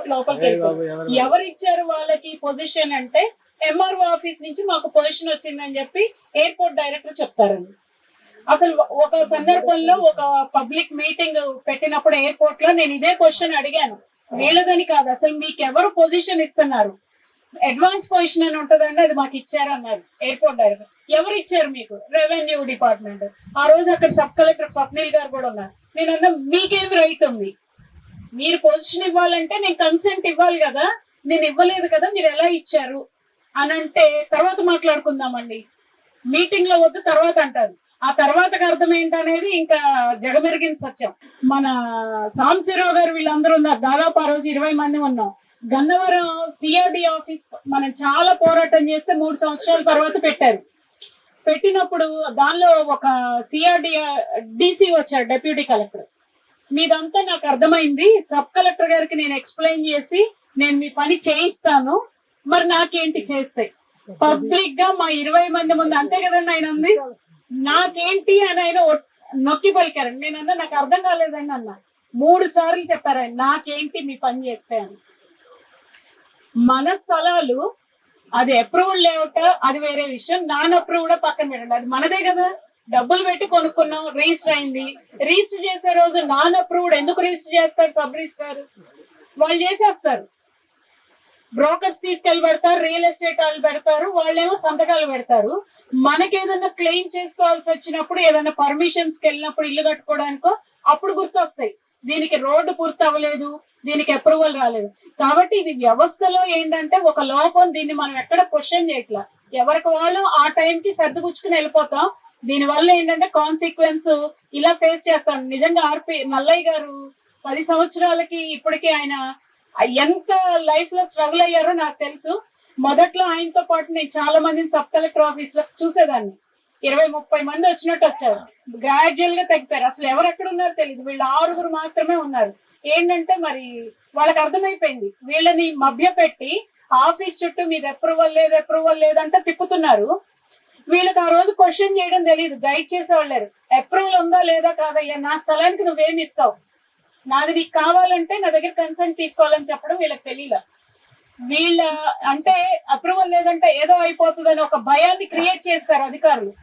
Airport లోపలికి వెళ్ళిపోయారు. ఎవరు ఇచ్చారు వాళ్ళకి పొజిషన్ అంటే ఎంఆర్ఓ ఆఫీస్ నుంచి మాకు పొజిషన్ వచ్చిందని చెప్పి ఎయిర్పోర్ట్ డైరెక్టర్ చెప్తారండి. అసలు ఒక సందర్భంలో ఒక పబ్లిక్ మీటింగ్ పెట్టినప్పుడు ఎయిర్పోర్ట్ లో నేను ఇదే క్వశ్చన్ అడిగాను. వీళ్ళదని కాదు, అసలు మీకు ఎవరు పొజిషన్ ఇస్తున్నారు? అడ్వాన్స్ పొజిషన్ అని ఉంటదండి, అది మాకు ఇచ్చారన్నారు ఎయిర్పోర్ట్ డైరెక్టర్. ఎవరు ఇచ్చారు మీకు? Revenue department. ఆ రోజు అక్కడ సబ్ కలెక్టర్ స్వప్నిల్ గారు కూడా ఉన్నారు. నేను అన్నా మీకేం రైట్ ఉంది? మీరు పొజిషన్ ఇవ్వాలంటే నేను కన్సెంట్ ఇవ్వాలి కదా, నేను ఇవ్వలేదు కదా, మీరు ఎలా ఇచ్చారు అని అంటే తర్వాత మాట్లాడుకుందామండి, మీటింగ్ లో వద్దు తర్వాత అంటారు. ఆ తర్వాతకి అర్థం ఏంటనేది ఇంకా జగమెరిగిన సత్యం. మన సాంబశివరావు గారు వీళ్ళందరూ ఉన్నారు, దాదాపు ఆ రోజు 20 మంది ఉన్నాం. గన్నవరం సిఆర్డి ఆఫీస్ మనం చాలా పోరాటం చేస్తే 3 సంవత్సరాల తర్వాత పెట్టారు. పెట్టినప్పుడు దానిలో ఒక సిఆర్డి డీసీ వచ్చారు, డెప్యూటీ కలెక్టర్. మీదంతా నాకు అర్థమైంది, సబ్ కలెక్టర్ గారికి నేను ఎక్స్ప్లెయిన్ చేసి నేను మీ పని చేయిస్తాను, మరి నాకేంటి చేస్తే? పబ్లిక్ గా మా 20 మంది ముందు అంతే కదండి ఆయన ఉంది, నాకేంటి అని ఆయన నొక్కి పలికారండి. నేనన్నా నాకు అర్థం కాలేదండి అన్న. 3 సార్లు చెప్పారు ఆయన, నాకేంటి మీ పని చేస్తే అని. మన స్థలాలు అది అప్రూవ్డ్ లేవట, అది వేరే విషయం. నాన్ అప్రూవ్ కూడా పక్కన పెట్టండి, అది మనదే కదా, డబ్బులు పెట్టి కొనుక్కున్నాం, రిజిస్టర్ అయింది. రిజిస్టర్ చేసే రోజు నాన్ అప్రూవ్డ్ ఎందుకు రిజిస్టర్ చేస్తారు? సబ్ రిజిస్టర్ వాళ్ళు చేసేస్తారు, బ్రోకర్స్ తీసుకెళ్లి పెడతారు, రియల్ ఎస్టేట్ వాళ్ళు పెడతారు, వాళ్ళేమో సంతకాలు పెడతారు. మనకేదన్నా క్లెయిమ్ చేసుకోవాల్సి వచ్చినప్పుడు, ఏదైనా పర్మిషన్స్ కి వెళ్ళినప్పుడు, ఇల్లు కట్టుకోవడానికో అప్పుడు గుర్తొస్తాయి, దీనికి రోడ్డు పూర్తి అవ్వలేదు, దీనికి అప్రూవల్ రాలేదు. కాబట్టి ఇది వ్యవస్థలో ఏంటంటే ఒక లోపం, దీన్ని మనం ఎక్కడ క్వశ్చన్ చేయట్లా, ఎవరికి వాళ్ళు ఆ టైంకి సర్దుపుచ్చుకుని వెళ్ళిపోతాం. దీని వల్ల ఏంటంటే కాన్సిక్వెన్స్ ఇలా ఫేస్ చేస్తాం. నిజంగా ఆర్పి మల్లయ్య గారు 10 సంవత్సరాలకి ఇప్పటికీ ఆయన ఎంత లైఫ్ లో స్ట్రగుల్ అయ్యారో నాకు తెలుసు. మొదట్లో ఆయనతో పాటు నేను చాలా మందిని సబ్ కలెక్టర్ ఆఫీస్ లో చూసేదాన్ని, 20-30 మంది వచ్చినట్టు వచ్చారు, గ్రాడ్యువల్ గా తగ్గిపోయారు. అసలు ఎవరు ఎక్కడ ఉన్నారో తెలియదు, వీళ్ళు 6 మాత్రమే ఉన్నారు. ఏంటంటే మరి వాళ్ళకి అర్థమైపోయింది, వీళ్ళని మభ్య పెట్టి ఆఫీస్ చుట్టూ మీది అప్రూవల్ లేదంటే తిప్పుతున్నారు. వీళ్ళకి ఆ రోజు క్వశ్చన్ చేయడం తెలియదు, గైడ్ చేసేవాళ్ళు లేరు. అప్రూవల్ ఉందా లేదా కాదయ్యా, నా స్థలానికి నువ్వేమి ఇస్తావు, నాది నీకు కావాలంటే నా దగ్గర కన్సెంట్ తీసుకోవాలని చెప్పడం వీళ్ళకి తెలియదు. వీళ్ళ అంటే అప్రూవల్ లేదంటే ఏదో అయిపోతుందని ఒక భయాన్ని క్రియేట్ చేస్తారు అధికారులు.